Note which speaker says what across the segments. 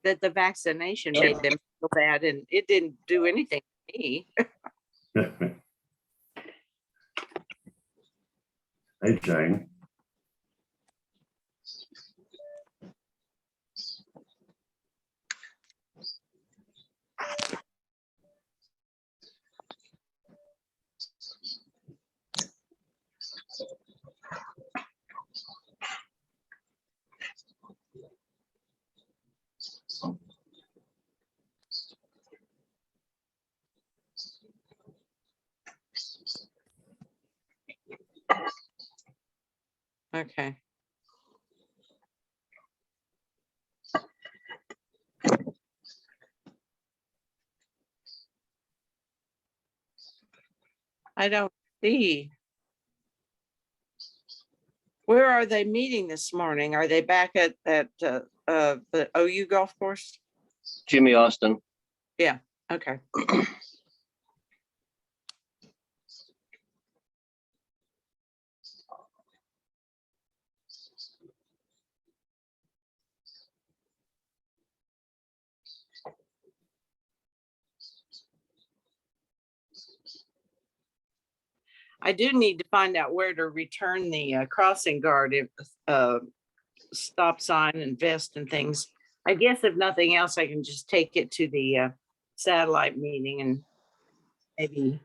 Speaker 1: that the vaccination made them feel bad, and it didn't do anything to me.
Speaker 2: Hey, Jane.
Speaker 1: Okay. I don't see. Where are they meeting this morning? Are they back at the OU golf course?
Speaker 3: Jimmy Austin.
Speaker 1: Yeah. Okay. I do need to find out where to return the crossing guard, stop sign and vest and things. I guess if nothing else, I can just take it to the satellite meeting and maybe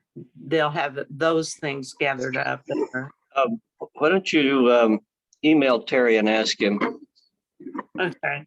Speaker 1: they'll have those things gathered up.
Speaker 3: Why don't you email Terry and ask him?
Speaker 1: Okay.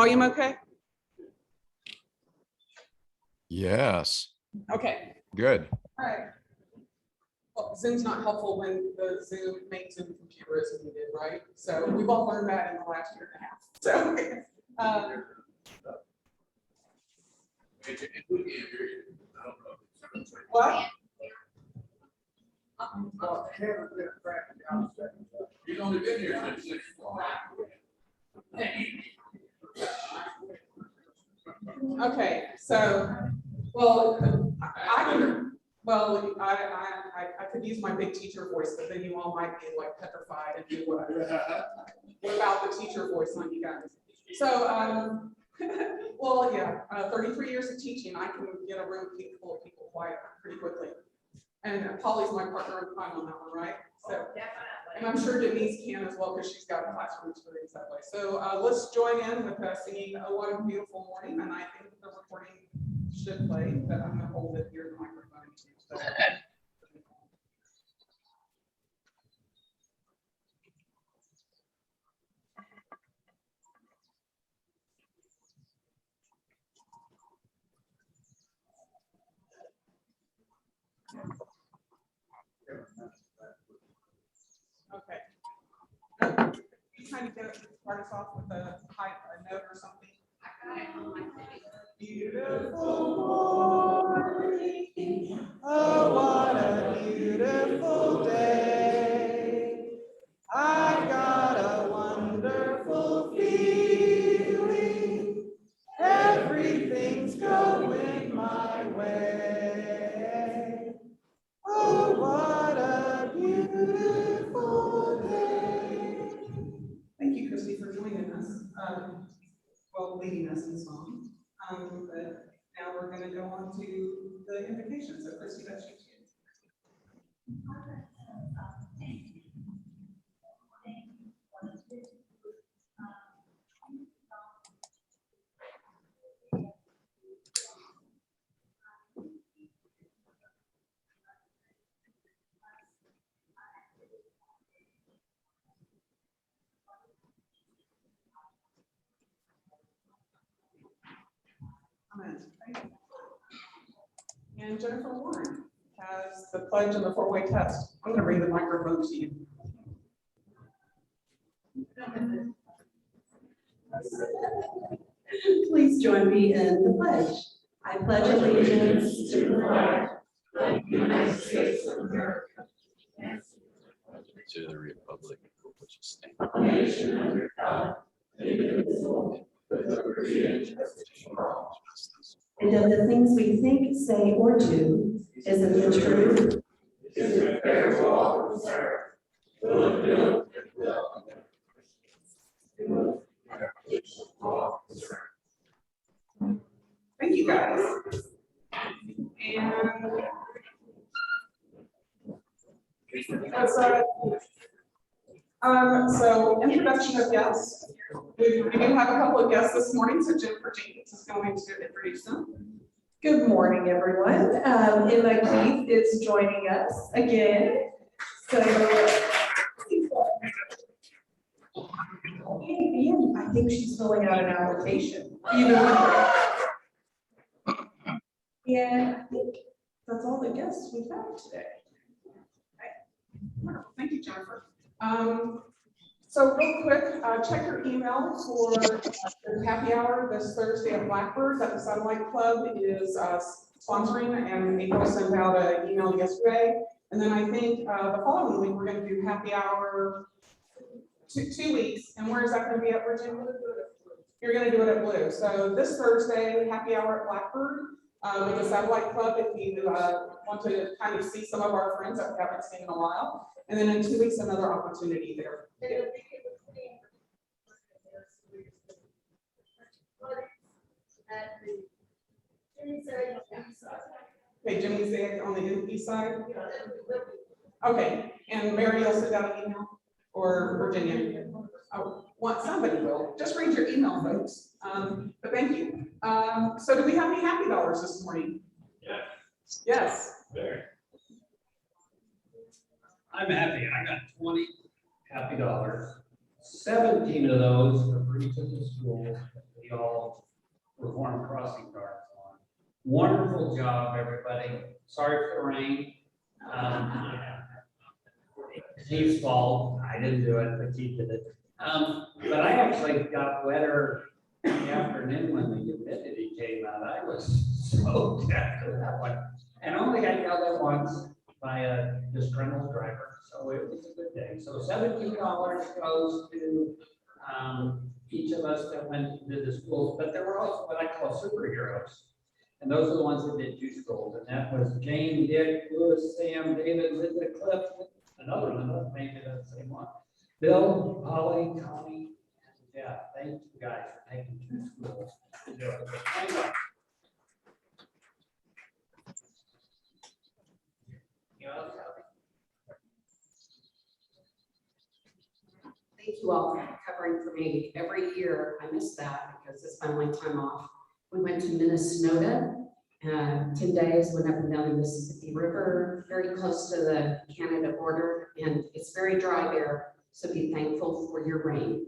Speaker 2: Volume okay?
Speaker 4: Yes,
Speaker 2: Okay,
Speaker 4: good.
Speaker 2: all right. Well, Zoom's not helpful when the main Zoom computer is muted, right? So we've all learned that in the last year and a half. So, what?
Speaker 5: You've only been here since 6 o'clock.
Speaker 2: Okay, so, well, I could use my big teacher voice, but then you all might be like petrified and do what about the teacher voice on you guys. So, well, yeah, 33 years of teaching, I can get a room full of people quiet pretty quickly. And Polly's my partner in crime on that one, right? So, and I'm sure Denise can as well, because she's got classroom experience that way. So let's join in with singing "Oh What a Beautiful Morning," and I think the recording should play, but I'm gonna hold it here in the microphone too. So. Okay. You trying to start us off with a note or something? Beautiful morning, oh what a beautiful day. I got a wonderful feeling, everything's going my way. Oh, what a beautiful day. Thank you, Christy, for joining us. Well, leading us in song. But now we're going to go on to the invocation. So, Christy, that's you. Amen. And Jennifer Warren has the pledge and the four-way test. I'm going to bring the microphone to you.
Speaker 6: Please join me in the pledge. I pledge allegiance to the flag of the United States of America,
Speaker 4: To the republic for which it stands.
Speaker 6: one nation under God, indivisible, with liberty and justice for all. And of the things we think, say, or do, is it the truth? Is it fair to all concerned? Will it build goodwill?
Speaker 2: Thank you, guys. And so introduction of guests. We do have a couple of guests this morning, so Jennifer Jenkins is going to introduce them.
Speaker 7: Good morning, everyone. Emma Keith is joining us again. So, and I think she's filling out an application. And I think that's all the guests we have today.
Speaker 2: Wonderful. Thank you, Jennifer. So real quick, check your email for the happy hour this Thursday at Blackbird that the Satellite Club is sponsoring, and April sent out an email yesterday. And then I think the following week, we're going to do happy hour 2 weeks. And where is that going to be at, Virginia? You're going to do it at Blue. So this Thursday, happy hour at Blackbird with the Satellite Club, if you want to kind of see some of our friends that we haven't seen in a while. And then in 2 weeks, another opportunity there. Okay, Jimmy's there on the east side. Okay, and Mary will send out an email, or Virginia. Oh, somebody will. Just read your email, folks. But thank you. So do we have any happy dollars this morning?
Speaker 5: Yes.
Speaker 2: Yes.
Speaker 5: Very. I'm happy. I got 20 happy dollars. 17 of those are for each of the schools. y'all perform crossing guards on. Wonderful job, everybody. Sorry for the rain. Steve's fault. I didn't do it, but he did it. But I actually got wetter in the afternoon when the humidity came out. I was soaked after that one. And only got yelled at once by a disgruntled driver. So it was a good day. So $17 goes to each of us that went to the schools, but there were also what I call superheroes. And those are the ones that did 2 schools. And that was Jane, Dick, Louis, Sam, David, Linda, Cliff, another one, maybe that's the same one. Bill, Polly, Tony, and Jeff. Thank you guys for taking 2 schools to do it. Anyway.
Speaker 8: Thank you all for covering for me. Every year, I miss that because it's my only time off. We went to Minnesota, 10 days, went up and down the Mississippi River, very close to the Canada border, and it's very dry there, so be thankful for your rain.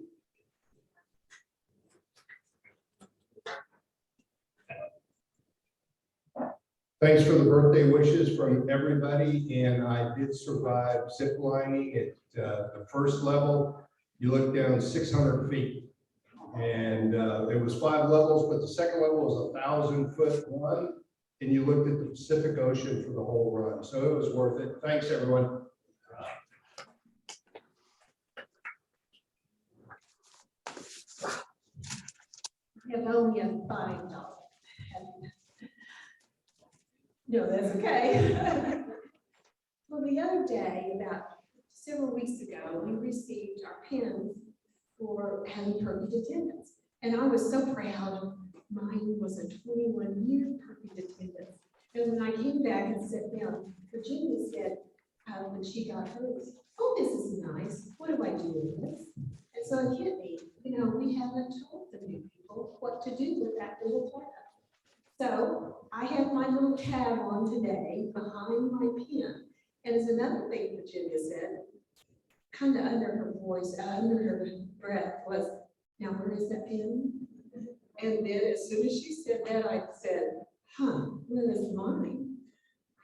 Speaker 9: Thanks for the birthday wishes from everybody, and I did survive zip lining at the first level. You look down 600 feet, and there was 5 levels, but the second level was 1,000-foot one, and you looked at the Pacific Ocean for the whole run, so it was worth it. Thanks, everyone.
Speaker 7: I have only a $5. No, that's okay. Well, the other day, about several weeks ago, we received our pins for having perfect attendance. And I was so proud. Mine was a 21-year perfect attendance. And when I came back and sat down, Virginia said, when she got hers, oh, this is nice. What do I do with this? And so it hit me, we haven't told the new people what to do with that little plaque. So I have my little tab on today behind my pen. And as another thing Virginia said, kind of under her voice, under her breath, was, now where is that pen? And then as soon as she said that, I said, where is mine?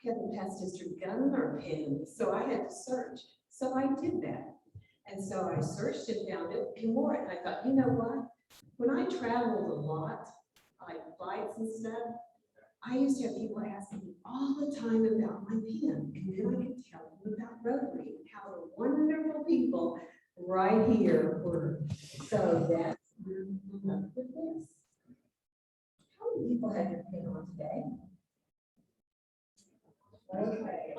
Speaker 7: I haven't passed Mr. Gunn or pen, so I had to search. So I did that. And so I searched and found it and wore it. And I thought, you know what? When I traveled a lot, like flights and stuff, I used to have people asking me all the time about my pen, and then I could tell them about Rotary and how the wonderful people right here were. So that's where I'm up with this. How many people have your pen on today? Okay.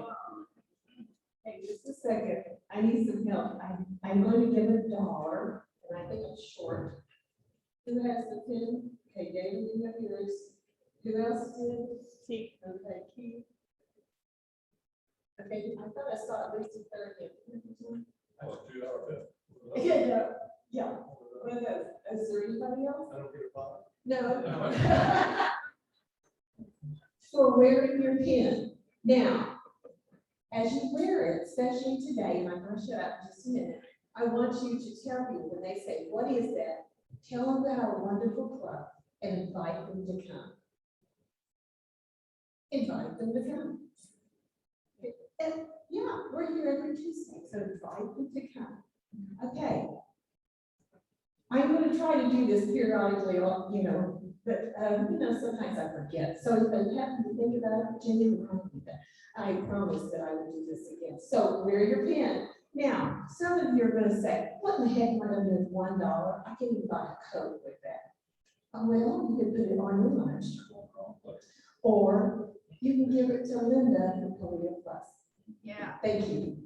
Speaker 7: Hey, just a second. I need some help. I'm going to give $1, and I think it's short. Who has the pen? Okay, David, you have yours. Who else did? Keith. Okay, Keith. Okay, I thought I saw at least a third. Yeah. Is there anybody else?
Speaker 9: I don't get a bottle.
Speaker 7: No. For wearing your pen. Now, as you wear it, especially today, and I'm going to shut up in just a minute, I want you to tell me when they say, what is that? Tell them about our wonderful club and invite them to come. Invite them to come. And yeah, we're here every Tuesday, so invite them to come. Okay. I'm going to try to do this periodically, but sometimes I forget. So if you happen to think about it, Virginia, I promise that I will do this again. So wear your pen. Now, some of you are going to say, what in the heck am I going to do with $1? I can't even buy a Coke with that. Oh, well, you can put it on your lunch. Or you can give it to Linda from Polio Plus. Yeah. Thank you.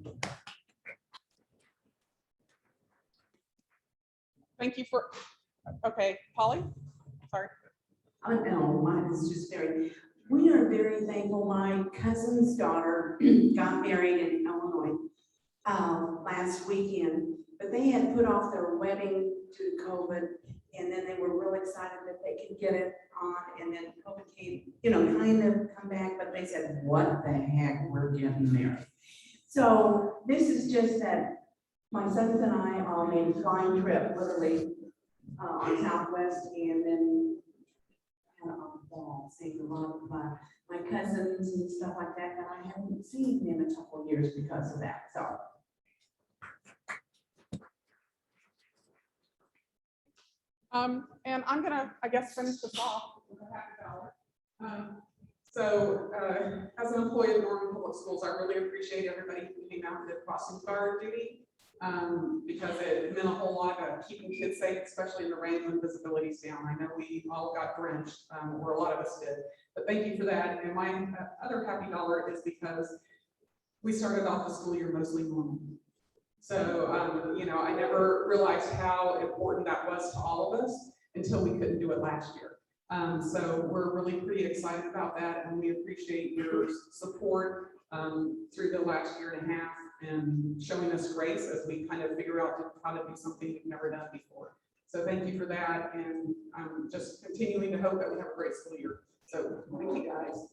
Speaker 2: Thank you for, okay, Polly, sorry.
Speaker 6: Oh, no, mine is just we are very thankful. My cousin's daughter got married in Illinois last weekend, but they had put off their wedding due to COVID, and then they were real excited that they could get it on, and then COVID came, kind of come back, but they said, what the heck, we're getting married. So this is just that my sons and I on a flying trip, literally on Southwest, and then kind of on the ball, seeing a lot of my cousins and stuff like that, that I haven't seen in a couple of years because of that, so.
Speaker 2: And I'm gonna, I guess, finish this off with a happy hour. So, as an employee of Norman Public Schools, I really appreciate everybody who came out and did crossing guard duty. Because it meant a whole lot of keeping kids safe, especially in the rain when visibility's down. I know we all got drenched, or a lot of us did, but thank you for that. And my other happy dollar is because we started off the school year mostly normal. So, you know, I never realized how important that was to all of us until we couldn't do it last year. So we're really pretty excited about that, and we appreciate your support through the last year and a half and showing us grace as we kind of figure out how to do something we've never done before. So thank you for that, and I'm just continuing to hope that we have a great school year. So thank you, guys.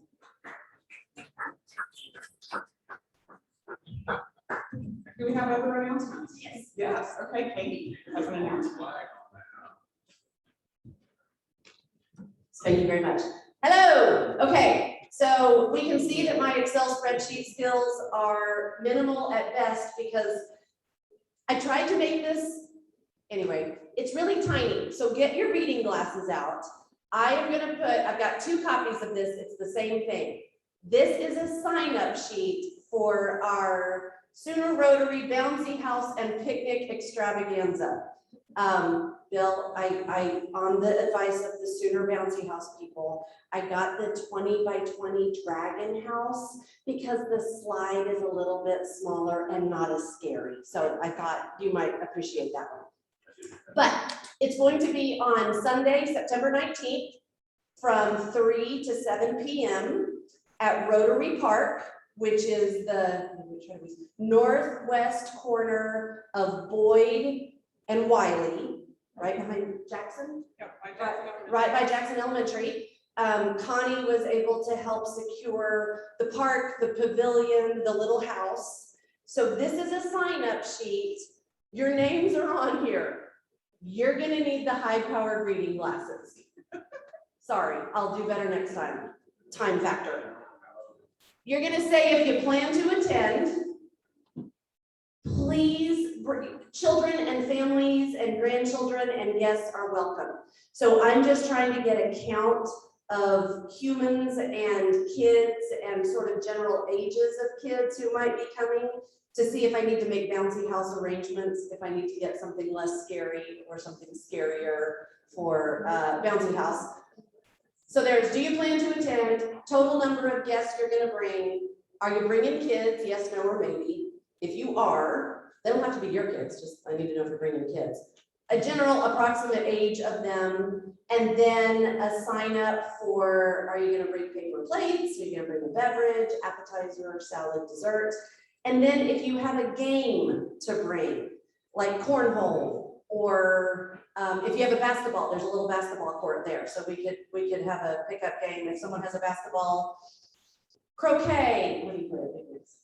Speaker 2: Do we have other announcements?
Speaker 6: Yes.
Speaker 2: Yes, okay, Katie has an announcement.
Speaker 6: Thank you very much. Hello, okay, so we can see that my Excel spreadsheet skills are minimal at best because I tried to make this, anyway, it's really tiny, so get your reading glasses out. I am gonna I've got 2 copies of this, it's the same thing. This is a sign-up sheet for our Sooner Rotary Bouncy House and Picnic Extravaganza. Bill, I, on the advice of the Sooner Bouncy House people, I got the 20 by 20 dragon house because the slide is a little bit smaller and not as scary. So I thought you might appreciate that one. But it's going to be on Sunday, September 19th from 3 to 7 p.m. at Rotary Park, which is the northwest corner of Boyd and Wiley. Right behind Jackson?
Speaker 2: Yep,
Speaker 6: Right by Jackson Elementary. Connie was able to help secure the park, the pavilion, the little house. So this is a sign-up sheet. Your names are on here. You're gonna need the high-powered reading glasses. Sorry, I'll do better next time. Time factor. You're gonna say if you plan to attend, please bring children and families and grandchildren and guests are welcome. So I'm just trying to get a count of humans and kids and sort of general ages of kids who might be coming to see if I need to make bouncy house arrangements, if I need to get something less scary or something scarier for bouncy house. So there's, do you plan to attend? Total number of guests you're gonna bring. Are you bringing kids? Yes, no, or maybe. If you are, they don't have to be your kids, just I need to know if you're bringing kids. A general approximate age of them, and then a sign up for, are you gonna bring paper plates? Are you gonna bring a beverage, appetizer, salad, dessert? And then if you have a game to bring, like cornhole, or if you have a basketball, there's a little basketball court there. So we could have a pickup game if someone has a basketball. Croquet, what do you play at picnics?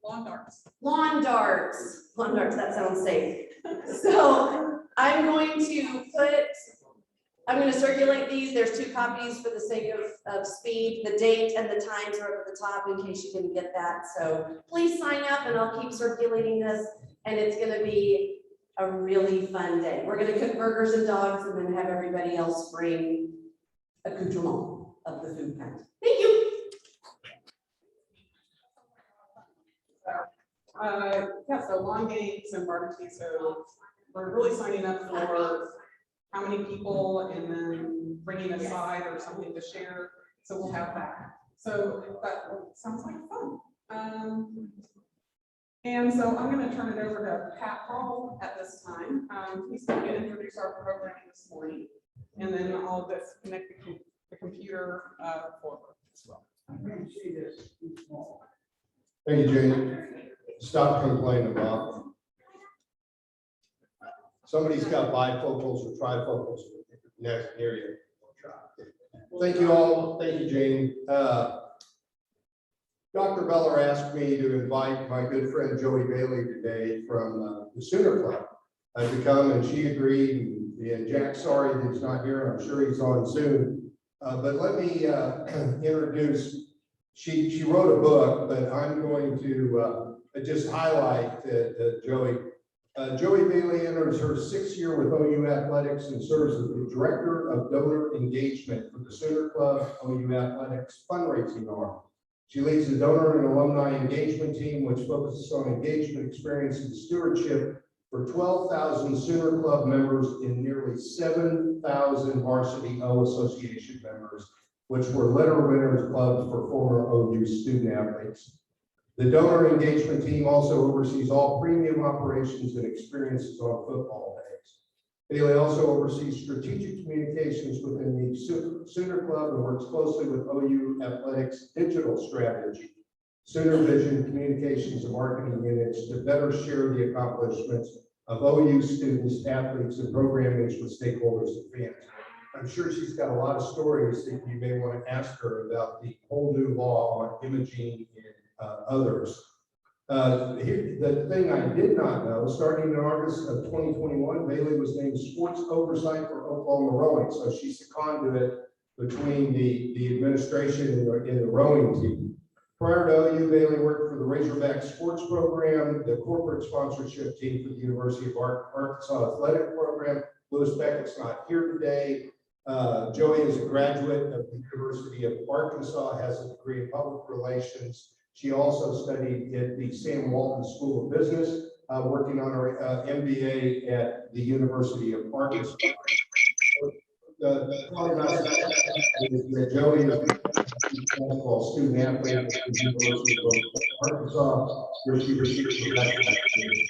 Speaker 2: Lawn darts.
Speaker 6: Lawn darts. Lawn darts, that sounds safe. So I'm going to circulate these. There's 2 copies for the sake of speed. The date and the times are up at the top in case you didn't get that. So please sign up and I'll keep circulating this. And it's going to be a really fun day. We're going to cook burgers and dogs and then have everybody else bring accoutrement of the food kind. Thank you.
Speaker 2: Yeah, so lawn games and barbecue. So we're really signing up for how many people and then bringing a side or something to share. So we'll have that. So that sounds like fun. And so I'm going to turn it over to Pat Hall at this time. He's going to introduce our programming this morning, and then I'll disconnect the computer forward as well.
Speaker 9: Thank you, Jane. Stop complaining, Bob. Somebody's got bifocals or trifocals next near you. Thank you all. Thank you, Jane. Dr. Beller asked me to invite my good friend Joey Bailey today from the Sooner Club. to come, and she agreed. And Jack, sorry that he's not here. I'm sure he's on Zoom. But let me introduce. She wrote a book, but I'm going to just highlight Joey. Joey Bailey enters her 6th year with OU Athletics and serves as the Director of Donor Engagement for the Sooner Club OU Athletics fundraising arm. She leads the donor and alumni engagement team, which focuses on engagement, experience, and stewardship for 12,000 Sooner Club members and nearly 7,000 Varsity O Association members, which were letter winners clubs for former OU student athletes. The donor engagement team also oversees all premium operations and experiences on football days. Bailey also oversees strategic communications within the Sooner Club and works closely with OU Athletics digital strategy, Sooner Vision, communications, and marketing units to better share the accomplishments of OU students, athletes, and programmers with stakeholders and fans. I'm sure she's got a lot of stories that you may want to ask her about the whole new law on imaging and others. The thing I did not know, starting in August of 2021, Bailey was named sports oversight for Oklahoma rowing. So she's the conduit between the administration and the rowing team. Prior to OU, Bailey worked for the Razorback sports program, the corporate sponsorship team for the University of Arkansas athletic program. Lewis Beckett's not here today. Joey is a graduate of the University of Arkansas, has a degree in public relations. She also studied at the Sam Walton School of Business, working on her MBA at the University of Arkansas. The part about that Joey is a basketball student athlete at the University of Arkansas, where she received her bachelor's degree.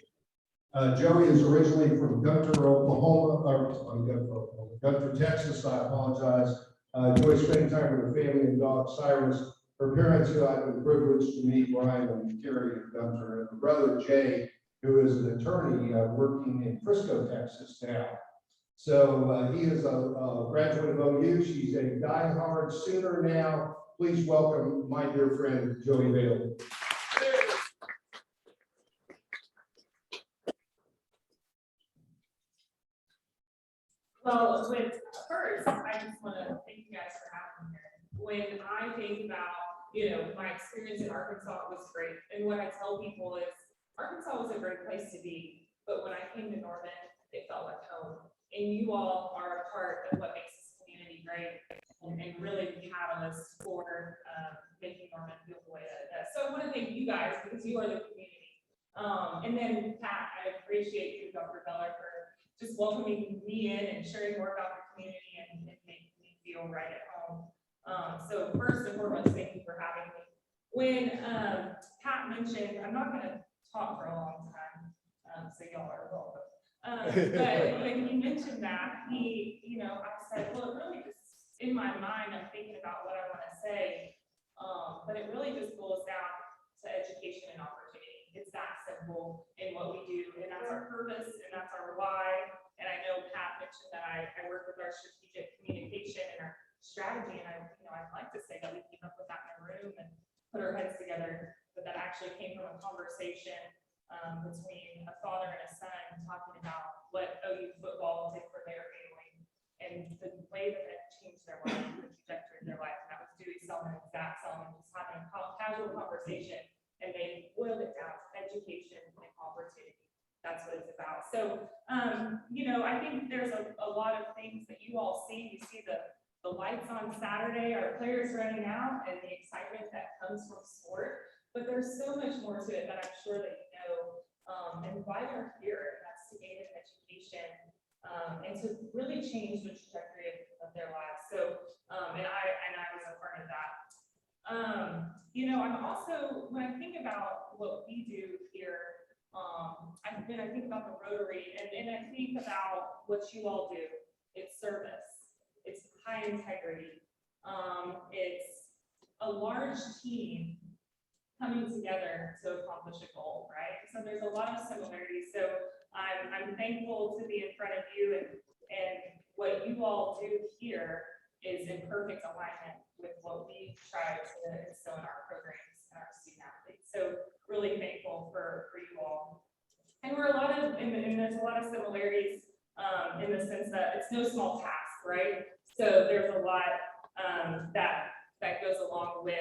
Speaker 9: Joey is originally from Gunter, Oklahoma, or Gunter, Texas. I apologize. Joy spending time with her family and dog Cyrus. Her parents, who I've been privileged to meet, Brian and Carrie and Gunter, and her brother Jay, who is an attorney working in Frisco, Texas now. So he is a graduate of OU. She's a diehard Sooner now. Please welcome my dear friend, Joey Bailey.
Speaker 10: Well, first, I just want to thank you guys for having me here. When I think about, my experience in Arkansas, it was great. And what I tell people is Arkansas was a great place to be, but when I came to Norman, it felt like home. And you all are a part of what makes this community great and really the catalyst for making Norman feel the way that it does. So I want to thank you guys because you are the community. And then Pat, I appreciate you, Dr. Beller, for just welcoming me in and sharing more about the community and making me feel right at home. So first and foremost, thank you for having me. When Pat mentioned, I'm not going to talk for a long time, so y'all are welcome. But when he mentioned that, I said, well, it really just, in my mind, I'm thinking about what I want to say, but it really just boils down to education and opportunity. It's that simple in what we do, and that's our purpose, and that's our why. And I know Pat mentioned that I work with our strategic communication and our strategy, and I'd like to say that we came up with that in a room and put our heads together, but that actually came from a conversation between a father and a son talking about what OU football did for their family and the way that it changed their life, the trajectory of their life. And that was Dewey Selman and Zach Selman just having a casual conversation, and they boiled it down to education and opportunity. That's what it's about. So, I think there's a lot of things that you all see. You see the lights on Saturday, our players running out, and the excitement that comes from sport. But there's so much more to it that I'm sure that you know, and why they're here, and that's to gain an education and to really change the trajectory of their lives. So, and I was a part of that. I'm also, when I think about what we do here, I think about the Rotary, and I think about what you all do. It's service, it's high integrity, it's a large team coming together to accomplish a goal, right? So there's a lot of similarities. So I'm thankful to be in front of you, and what you all do here is in perfect alignment with what we try to instill in our programs and our student athletes. So really thankful for you all. And we're were a lot of, and there's a lot of similarities in the sense that it's no small task, right? So there's a lot that goes along with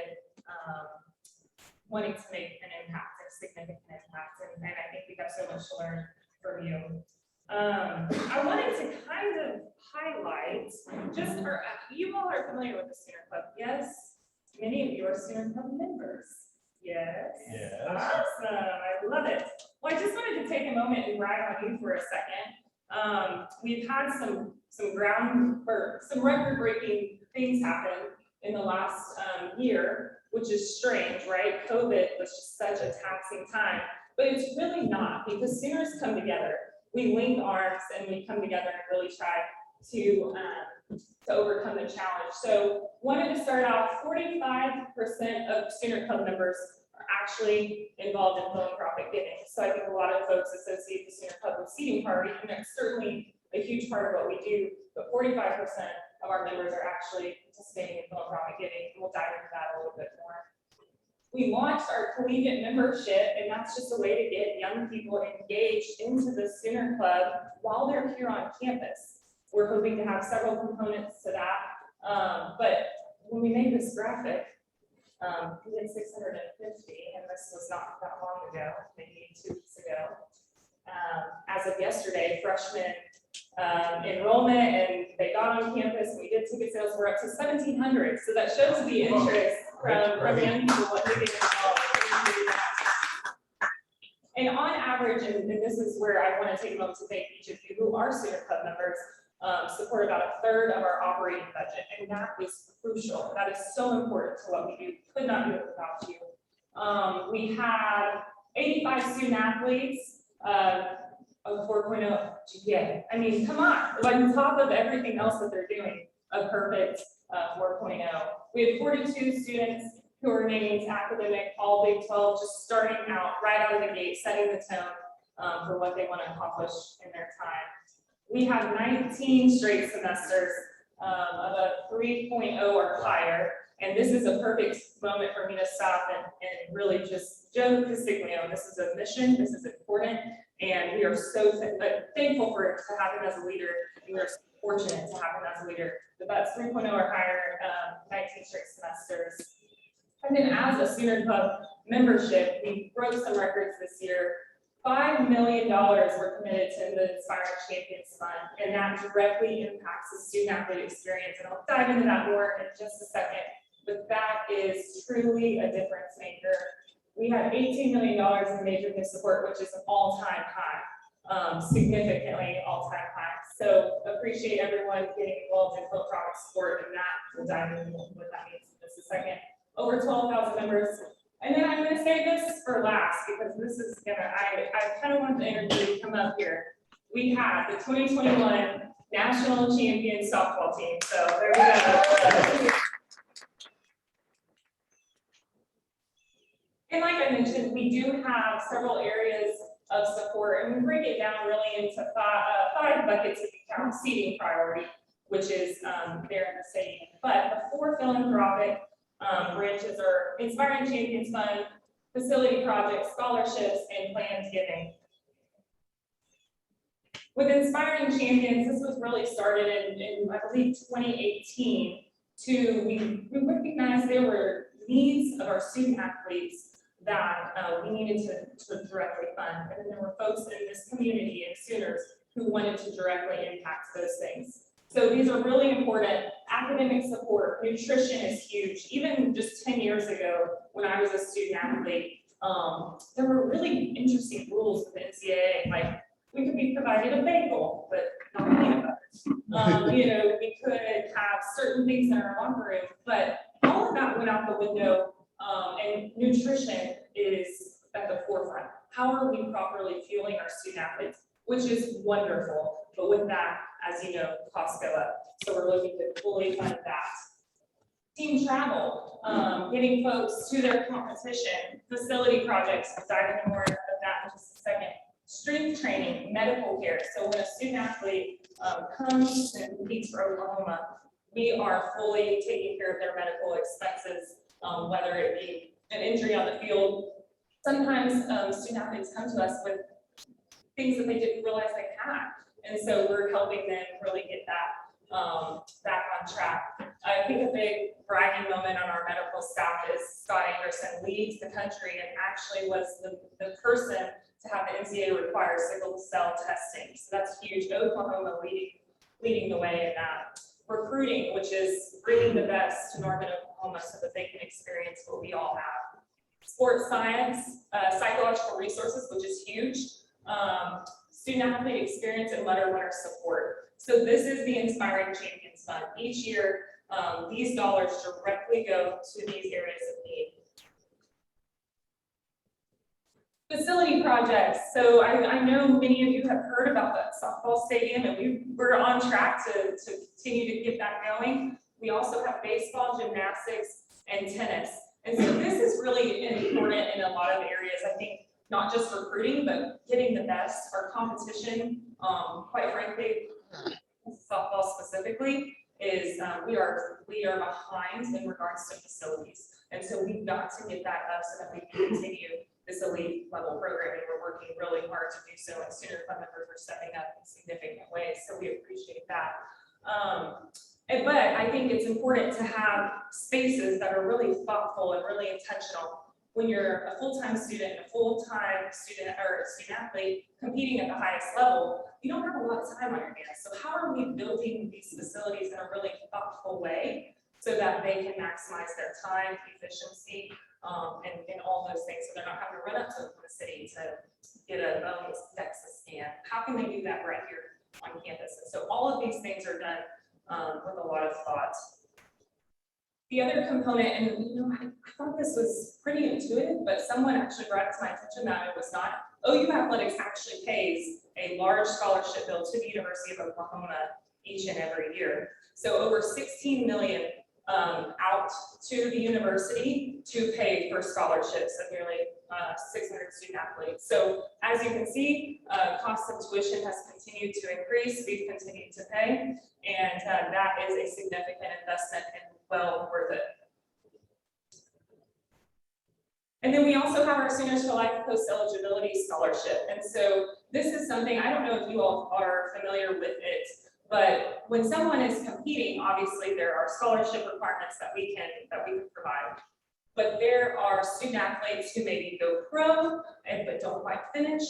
Speaker 10: wanting to make an impact, a significant impact, and I think we have so much to learn from you. I wanted to kind of highlight just you all are familiar with the Sooner Club, yes? Many of you are Sooner Club members. Yes.
Speaker 4: Yes.
Speaker 10: Awesome. I love it. Well, I just wanted to take a moment and brag on you for a second. We've had some record-breaking things happen in the last year, which is strange, right? COVID was just such a taxing time, but it's really not, because Sooners come together. We link arms and we come together and really try to overcome the challenge. So wanted to start out, 45% of Sooner Club members are actually involved in philanthropic giving. So I think a lot of folks associate the Sooner Club with seating party, and that's certainly a huge part of what we do, but 45% of our members are actually participating in philanthropic giving, and we'll dive into that a little bit more. We launched our collegiate membership, and that's just a way to get young people engaged into the Sooner Club while they're here on campus. We're hoping to have several components to that, but when we made this graphic, we did 650, and this was not that long ago, maybe 2 weeks ago. As of yesterday, freshmen enrollment, and they got on campus, and we did ticket sales, we're up to 1,700. So that shows the interest from young people what they get involved. And on average, and this is where I want to take a moment to thank each of you who are Sooner Club members, support about 1/3 of our operating budget, and that is crucial. That is so important to what we do. Could not do it without you. We have 85 student athletes, of 4.0 GPA. I mean, come on, like on top of everything else that they're doing, a perfect 4.0. We have 42 students who are named academic, all Big 12, just starting out right out of the gate, setting the tone for what they want to accomplish in their time. We have 19 straight semesters of a 3.0 or higher, and this is a perfect moment for me to stop and really just Joe Castiglione. This is a mission, this is important, and we are so thankful to have him as a leader, and we are so fortunate to have him as a leader. But that's 3.0 or higher, 19 straight semesters. And then as a Sooner Club membership, we broke some records this year. $5 million were committed to the Inspiring Champions Fund, and that directly impacts the student athlete experience. And I'll dive into that more in just a second, but that is truly a difference maker. We had $18 million in major gift support, which is an all-time high, significantly all-time high. So appreciate everyone getting involved in philanthropic support, and that we'll dive into what that means in just a second. Over 12,000 members. And then I'm going to say this for last, because this is I kind of want the energy to come up here. We have the 2021 National Champion Softball Team. So there we go. And like I mentioned, we do have several areas of support, and we break it down really into five buckets if you count seating priority, which is there in the stadium. But the 4 philanthropic branches are Inspiring Champions Fund, facility projects, scholarships, and planned giving. With Inspiring Champions, this was really started in I believe 2018. We recognized there were needs of our student athletes that we needed to directly fund, and then there were folks in this community and Sooners who wanted to directly impact those things. So these are really important. Academic support, nutrition is huge. Even just 10 years ago, when I was a student athlete, there were really interesting rules with the NCAA. Like, we could be provided a bagel, but not peanut butter. We could have certain things in our locker room, but all of that went out the window. And nutrition is at the forefront. How are we properly fueling our student athletes? Which is wonderful, but with that, as you know, costs go up. So we're looking to fully fund that. Team travel, getting folks to their competition, facility projects, we'll dive into more of that in just a second. Strength training, medical care. So when a student athlete comes and competes for Oklahoma, we are fully taking care of their medical expenses, whether it be an injury on the field. Sometimes student athletes come to us with things that they didn't realize they had. And so we're helping them really get that back on track. I think a big bragging moment on our medical staff is Scott Anderson leads the country and actually was the person to have the NCAA require sickle cell testing. So that's huge. Oklahoma leading the way in that. Recruiting, which is bringing the best to Norman, Oklahoma so that they can experience what we all have. Sports science, psychological resources, which is huge. Student athlete experience and letter support. So this is the Inspiring Champions Fund. Each year, these dollars directly go to these areas of need. Facility projects. So I know many of you have heard about that softball stadium, and we're on track to continue to get that going. We also have baseball, gymnastics, and tennis. And so this is really important in a lot of areas. I think not just recruiting, but getting the best. Our competition, quite frankly, softball specifically, is we are behind in regards to facilities. And so we've got to get that up so that we can continue this elite level programming. We're working really hard to do so, and Sooner Fund members are stepping up in significant ways. So we appreciate that. But I think it's important to have spaces that are really thoughtful and really intentional. When you're a full-time student and a full-time student or student athlete competing at the highest level, you don't have a lot of time on your hands. So how are we building these facilities in a really thoughtful way so that they can maximize their time, efficiency, and all those things, so they're not having to run up to the city to get a DEXA scan? How can they do that right here on campus? And so all of these things are done with a lot of thought. The other component, and I thought this was pretty intuitive, but someone actually brought it to my attention that it was not. OU Athletics actually pays a large scholarship bill to the University of Oklahoma each and every year. So over 16 million out to the university to pay for scholarships of nearly 600 student athletes. So as you can see, cost of tuition has continued to increase. We've continued to pay, and that is a significant investment and well worth it. And then we also have our Seniors for Life post-eligibility scholarship. And so this is something, I don't know if you all are familiar with it, but when someone is competing, obviously there are scholarship requirements that we can provide. But there are student athletes who maybe go pro but don't quite finish.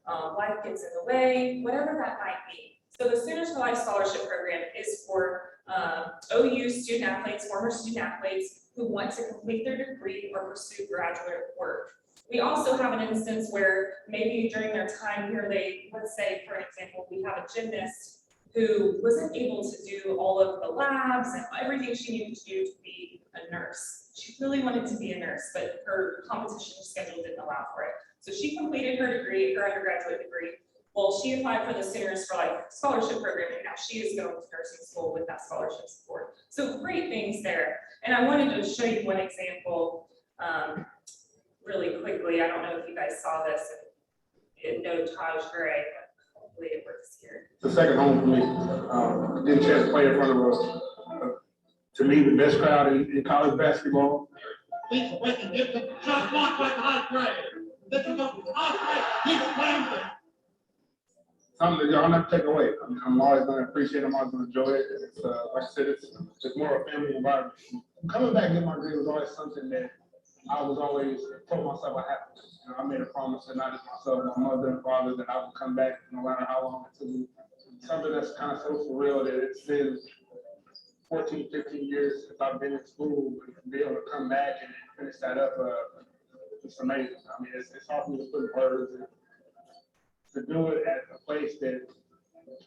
Speaker 10: Life gets in the way, whatever that might be. So the Seniors for Life scholarship program is for OU student athletes, former student athletes who want to complete their degree or pursue graduate work. We also have an instance where maybe during their time here, let's say, for example, we have a gymnast who wasn't able to do all of the labs and everything she needed to do to be a nurse. She really wanted to be a nurse, but her competition schedule didn't allow for it. So she completed her degree, her undergraduate degree. Well, she applied for the Seniors for Life scholarship program, and now she is going to nursing school with that scholarship support. So great things there. And I wanted to show you one example really quickly. I don't know if you guys saw this. It noted Taj Gray, but hopefully it works here.
Speaker 11: It's a second home for me. Getting a chance to play in front of to me, the best crowd in college basketball.
Speaker 12: Please wait and get the shot blocked by Taj Gray. This is a keep playing.
Speaker 11: Something that y'all never take away. I mean, I'm always going to appreciate it. I'm always going to enjoy it. It's, like I said, it's more a family environment. Coming back and getting my degree was always something that I was always told myself I had to. You know, I made a promise to not just myself, my mother and father, that I would come back no matter how long it took me. Something that's kind of so surreal that it's been 14, 15 years since I've been in school, and be able to come back and finish that up, it's amazing. I mean, it's hard for me to put in words. To do it at a place that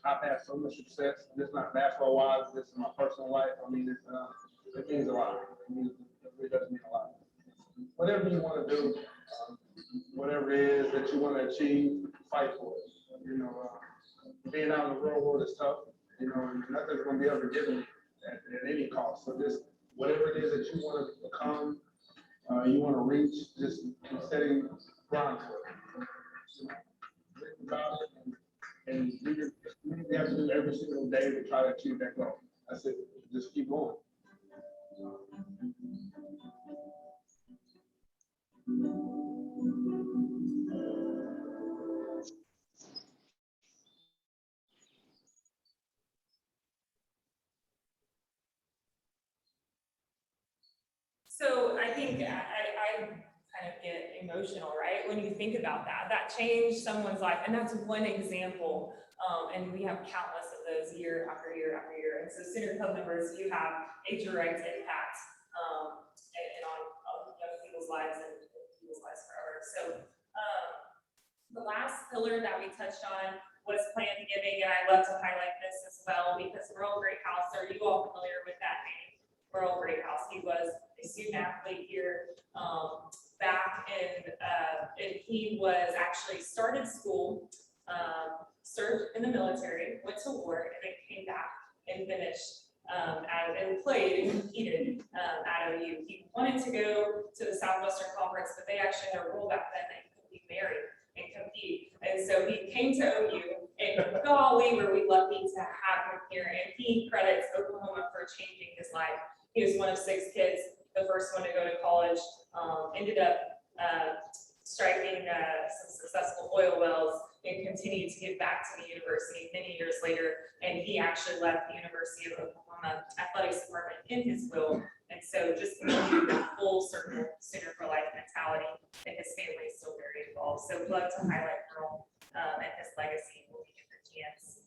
Speaker 11: I've had so much success, just not basketball wise, just in my personal life. I mean, it means a lot. It really does mean a lot. Whatever you want to do, whatever it is that you want to achieve, fight for it. You know, being out in the real world is tough. You know, and nothing's going to be ever given at any cost. So just whatever it is that you want to become, you want to reach, just setting ground for it. About it and you have to do every single day to try to achieve that goal. That's it. Just keep going.
Speaker 10: think I kind of get emotional, right? When you think about that, that changed someone's life. And that's one example. And we have countless of those year after year after year. And so Sooner Club members, you have a direct impact and on young people's lives and people's lives forever. So the last pillar that we touched on was planned giving. And I love to highlight this as well because Merle Greathouse, are you all familiar with that name? Merle Greathouse, he was a student athlete here back in, and he was actually started school, served in the military, went to war, and then came back and finished and played and competed at OU. He wanted to go to the Southwestern Conference, but they actually had a rule back then that he could be married and compete. And so he came to OU, and golly, were we lucky to have him here. And he credits Oklahoma for changing his life. He was one of 6 kids, the first one to go to college, ended up striking some successful oil wells and continued to give back to the university many years later. And he actually left the University of Oklahoma Athletics Department in his will. And so just the full circle Sooner for Life mentality, and his family is still very involved. So we'd love to highlight Earl and his legacy when we get the chance.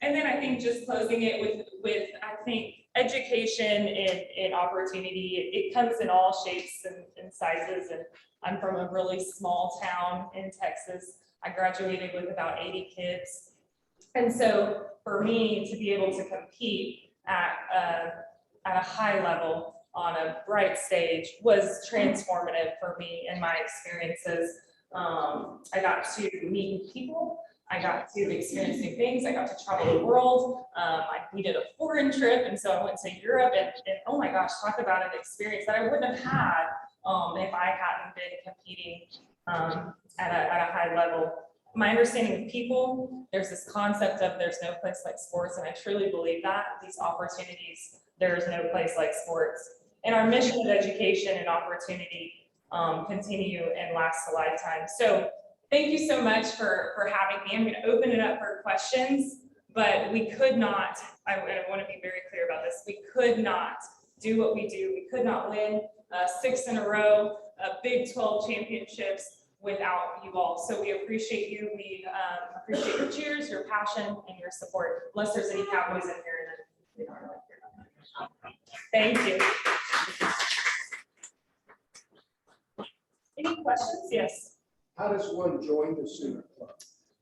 Speaker 10: And then I think just closing it with I think education and opportunity, it comes in all shapes and sizes. And I'm from a really small town in Texas. I graduated with about 80 kids. And so for me to be able to compete at a high level on a bright stage was transformative for me and my experiences. I got to meet new people. I got to experience new things. I got to travel the world. We did a foreign trip, and so I went to Europe, and oh my gosh, talk about an experience that I wouldn't have had if I hadn't been competing at a high level. My understanding of people, there's this concept of there's no place like sports, and I truly believe that. These opportunities, there is no place like sports. And our mission of education and opportunity continue and last a lifetime. So thank you so much for having me. I'm going to open it up for questions, but we could not, I want to be very clear about this, we could not do what we do. We could not win 6 in a row, Big 12 championships without you all. So we appreciate you. We appreciate your cheers, your passion, and your support. Unless there's any Cowboys in here, then we don't really care about that. Thank you. Any questions? Yes.
Speaker 9: How does one join the Sooner Club?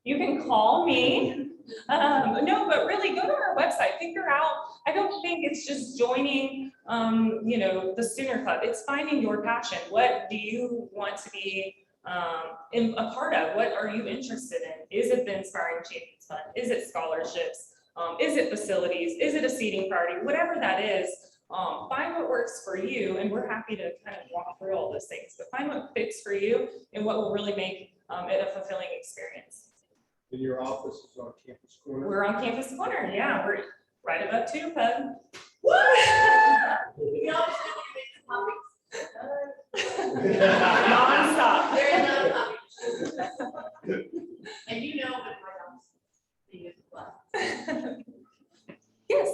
Speaker 10: You can call me. No, but really go to our website, figure out, I don't think it's just joining, the Sooner Club. It's finding your passion. What do you want to be a part of? What are you interested in? Is it the Inspiring Champions Fund? Is it scholarships? Is it facilities? Is it a seating priority? Whatever that is, find what works for you, and we're happy to kind of walk through all those things, but find what fits for you and what will really make it a fulfilling experience.
Speaker 9: And your office is on Campus Corner?
Speaker 10: We're on Campus Corner, yeah, we're right above Tube Hub. Non-stop.
Speaker 13: And you know what my house is like.
Speaker 10: Yes.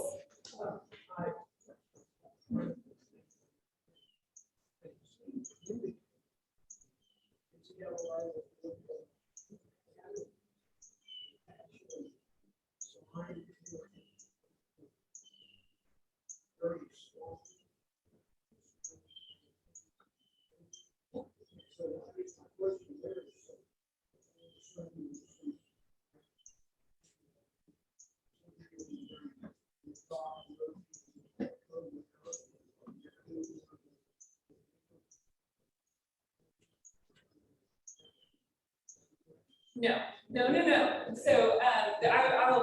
Speaker 10: No. So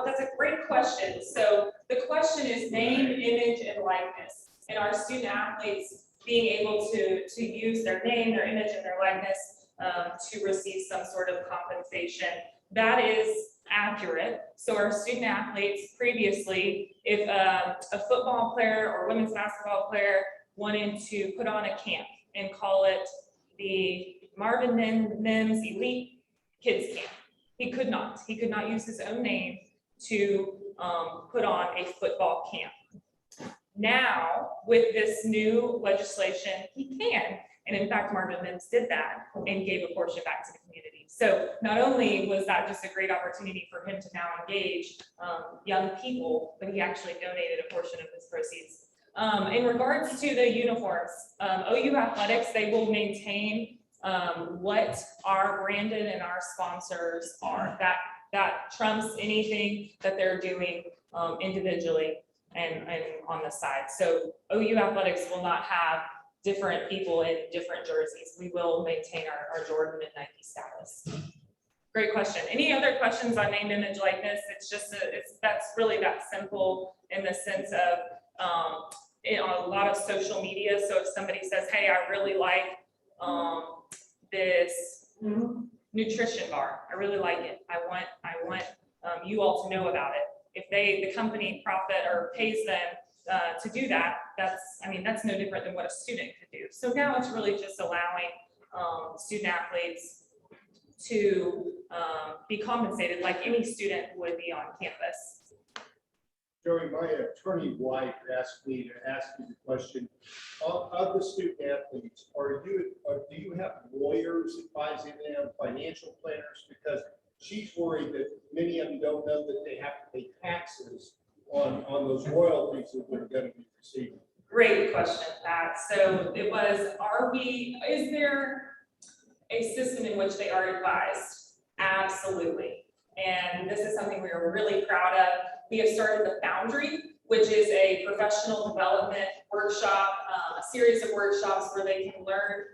Speaker 10: that's a great question. So the question is name, image, and likeness. And our student athletes being able to use their name, their image, and their likeness to receive some sort of compensation. That is accurate. So our student athletes previously, if a football player or women's basketball player wanted to put on a camp and call it the Marvin Mims Elite Kids Camp, he could not use his own name to put on a football camp. Now, with this new legislation, he can. And in fact, Marvin Mims did that and gave a portion back to the community. So not only was that just a great opportunity for him to now engage young people, but he actually donated a portion of his proceeds. In regards to the uniforms, OU Athletics, they will maintain what our branded and our sponsors are. That trumps anything that they're doing individually and on the side. So OU Athletics will not have different people in different jerseys. We will maintain our Jordan and Nike status. Great question. Any other questions on name, image, likeness? It's just, that's really that simple in the sense of on a lot of social media. So if somebody says, hey, I really like this nutrition bar, I really like it. I want you all to know about it. If the company profit or pays them to do that, that's no different than what a student could do. So now it's really just allowing student athletes to be compensated like any student would be on campus.
Speaker 9: Joey, my attorney wife asked me to ask you the question, of the student athletes, do you have lawyers advising them, financial planners? Because she's worried that many of them don't know that they have to pay taxes on those royalties that they're going to be receiving.
Speaker 10: Great question, Pat. So it was, is there a system in which they are advised? Absolutely. And this is something we are really proud of. We have started the Foundry, which is a professional development workshop, a series of workshops where they can learn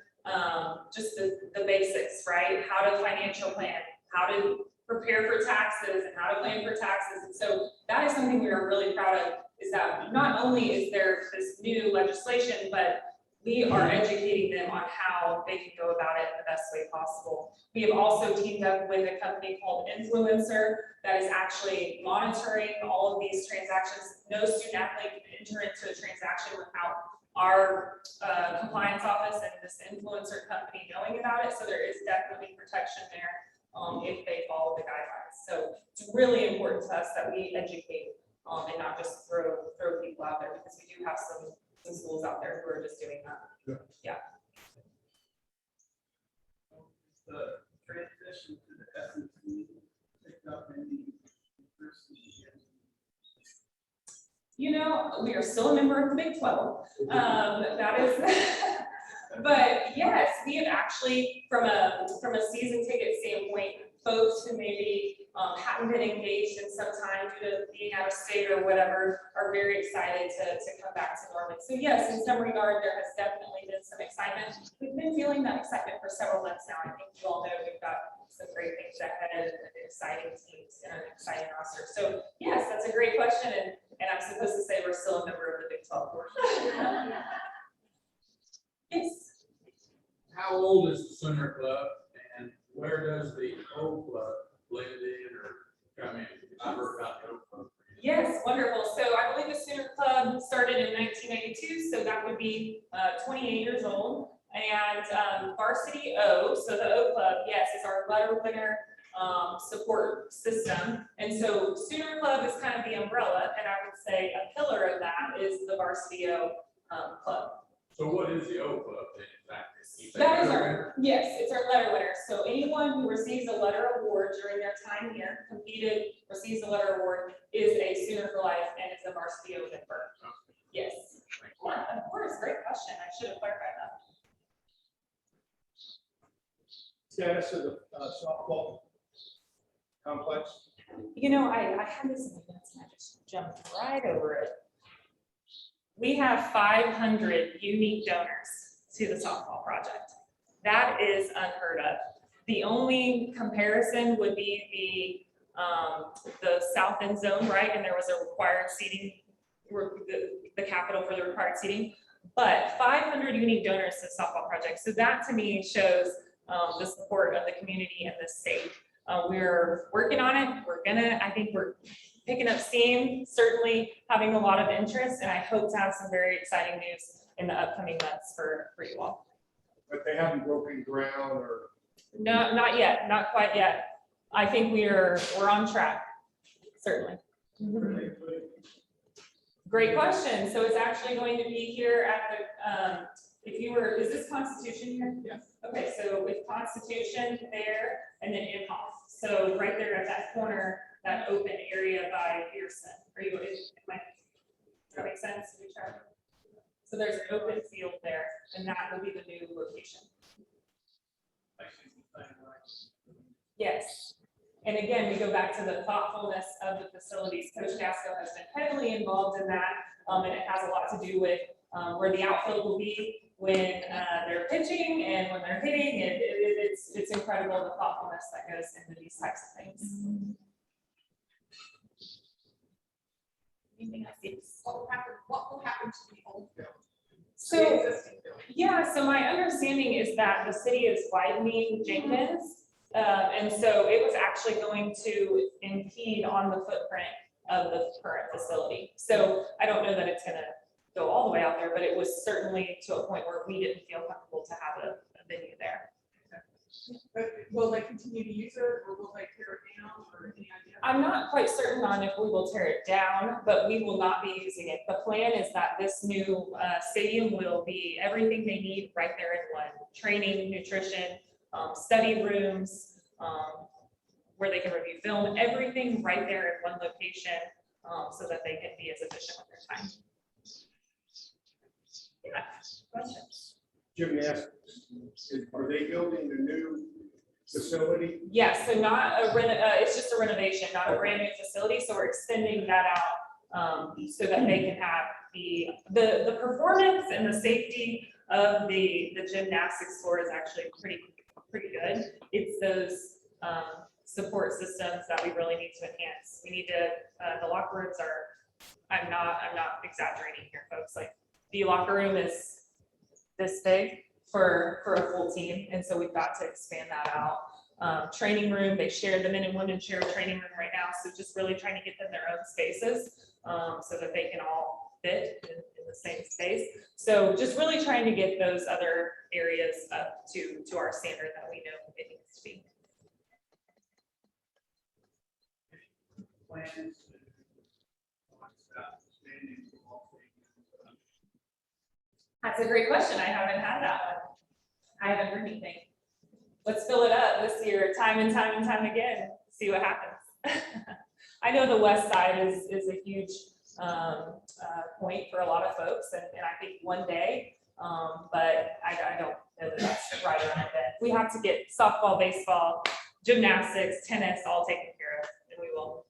Speaker 10: just the basics, right? How to financial plan, how to prepare for taxes and how to plan for taxes. And so that is something we are really proud of, is that not only is there this new legislation, but we are educating them on how they can go about it in the best way possible. We have also teamed up with a company called Influencer that is actually monitoring all of these transactions. No student athlete can enter into a transaction without our compliance office and this influencer company knowing about it. So there is definitely protection there if they follow the guidelines. So it's really important to us that we educate and not just throw people out there, because we do have some schools out there who are just doing that. Yeah.
Speaker 12: The transition to the SEC picked up in the university.
Speaker 10: You know, we are still a member of the Big 12. That is, but yes, we have actually, from a season ticket standpoint, folks who maybe hadn't been engaged in some time due to being out of state or whatever are very excited to come back to Norman. So yes, in some regard, there has definitely been some excitement. We've been feeling that excitement for several months now. I think you all know we've got some great things ahead and exciting teams and an exciting roster. So yes, that's a great question. And I'm supposed to say we're still a member of the Big 12 board. Yes.
Speaker 4: How old is the Sooner Club, and where does the old club blend in or come in? I've heard about the old club.
Speaker 10: Yes, wonderful. So I believe the Sooner Club started in 1992, so that would be 28 years old. And Varsity O, so the O Club, yes, is our letter winner support system. And so Sooner Club is kind of the umbrella, and I would say a pillar of that is the Varsity O Club.
Speaker 4: So what is the O Club then exactly?
Speaker 10: That is our, yes, it's our letter winner. So anyone who receives a letter award during their time here, competed, receives a letter award, is a Sooner for Life and is a Varsity O member. Yes. Yeah, of course, great question. I should have clarified that.
Speaker 9: Status of the softball complex?
Speaker 10: You know, I had this in the notes and I just jumped right over it. We have 500 unique donors to the softball project. That is unheard of. The only comparison would be the south end zone, right? And there was a required seating, the capital for the required seating, but 500 unique donors to the softball project. So that to me shows the support of the community and the state. We're working on it. I think we're picking up steam, certainly having a lot of interest, and I hope to have some very exciting news in the upcoming months for you all.
Speaker 9: But they haven't broken ground or?
Speaker 10: No, not yet, not quite yet. I think we're on track, certainly. Great question. So it's actually going to be here at the, if you were, is this Constitution here?
Speaker 2: Yes.
Speaker 10: Okay, so with Constitution there and then Imhoff. So right there at that corner, that open area by Pearson. Are you, does that make sense? So there's an open field there, and that will be the new location. Yes. And again, we go back to the thoughtfulness of the facilities. Coach Gasco has been heavily involved in that, and it has a lot to do with where the outfield will be when they're pitching and when they're hitting. It's incredible the thoughtfulness that goes into these types of things.
Speaker 13: Anything else? What will happen to the old building?
Speaker 10: So, yeah, so my understanding is that the city is widening Jenkins. And so it was actually going to impede on the footprint of the current facility. So I don't know that it's gonna go all the way out there, but it was certainly to a point where we didn't feel comfortable to have a venue there.
Speaker 2: But will they continue to use it, or will they tear it down, or any idea?
Speaker 10: I'm not quite certain on if we will tear it down, but we will not be using it. The plan is that this new stadium will be everything they need right there in one: training, nutrition, study rooms, where they can review film, everything right there in one location, so that they can be as efficient with their time. Yeah, questions?
Speaker 9: Gymnastics, are they building a new facility?
Speaker 10: Yes, so not a it's just a renovation, not a brand new facility. So we're extending that out so that they can have the performance and the safety of the gymnastics floor is actually pretty good. It's those support systems that we really need to enhance. We need to, the locker rooms are, I'm not exaggerating here, folks. Like, the locker room is this big for a full team. And so we've got to expand that out. Training room, the men and women share a training room right now. So just really trying to get them their own spaces so that they can all fit in the same space. So just really trying to get those other areas up to our standard that we know it needs to be.
Speaker 12: Plans to stop expanding the ball field?
Speaker 10: That's a great question. I haven't had that one. I haven't heard anything. Let's fill it up this year, time and time again, see what happens. I know the west side is a huge point for a lot of folks, and I think one day, but I don't know that that's right around then. We have to get softball, baseball, gymnastics, tennis all taken care of, and we will.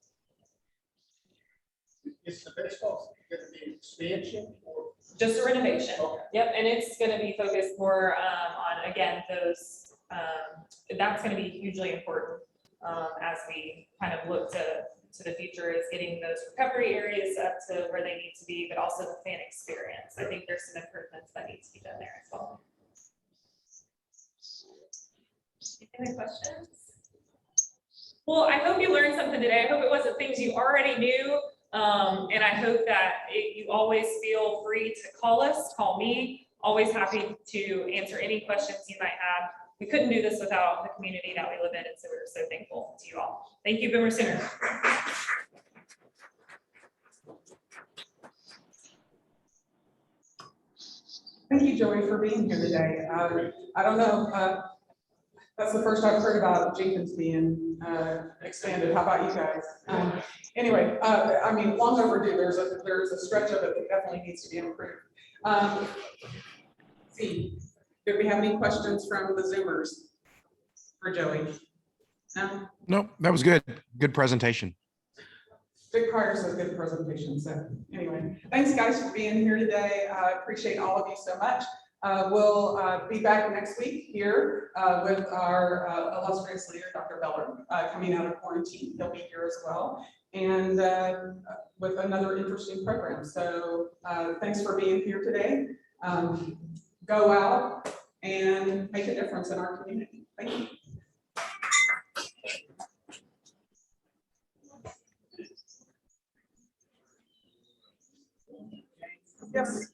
Speaker 12: Is the baseball going to be expansion or?
Speaker 10: Just a renovation.
Speaker 12: Okay.
Speaker 10: Yep, and it's going to be focused more on, again, those, that's going to be hugely important as we kind of look to the future, is getting those recovery areas up to where they need to be, but also the fan experience. I think there's some improvements that need to be done there as well. Any questions? Well, I hope you learned something today. I hope it wasn't things you already knew. And I hope that you always feel free to call me. Always happy to answer any questions you might have. We couldn't do this without the community that we live in, and so we're so thankful to you all. Thank you, Boomer Sooner.
Speaker 2: Thank you, Joey, for being here today. I don't know, that's the first I've heard about Jenkins being expanded. How about you guys? Anyway, I mean, long overdue. There's a stretch of it that definitely needs to be improved. See, did we have any questions from the Zoomers for Joey? No?
Speaker 14: Nope, that was good. Good presentation.
Speaker 2: Big Crier says good presentation. So anyway, thanks guys for being here today. I appreciate all of you so much. We'll be back next week here with our illustrious leader, Dr. Beller, coming out of quarantine. He'll be here as well, and with another interesting program. So thanks for being here today. Go out and make a difference in our community. Thank you. Yes.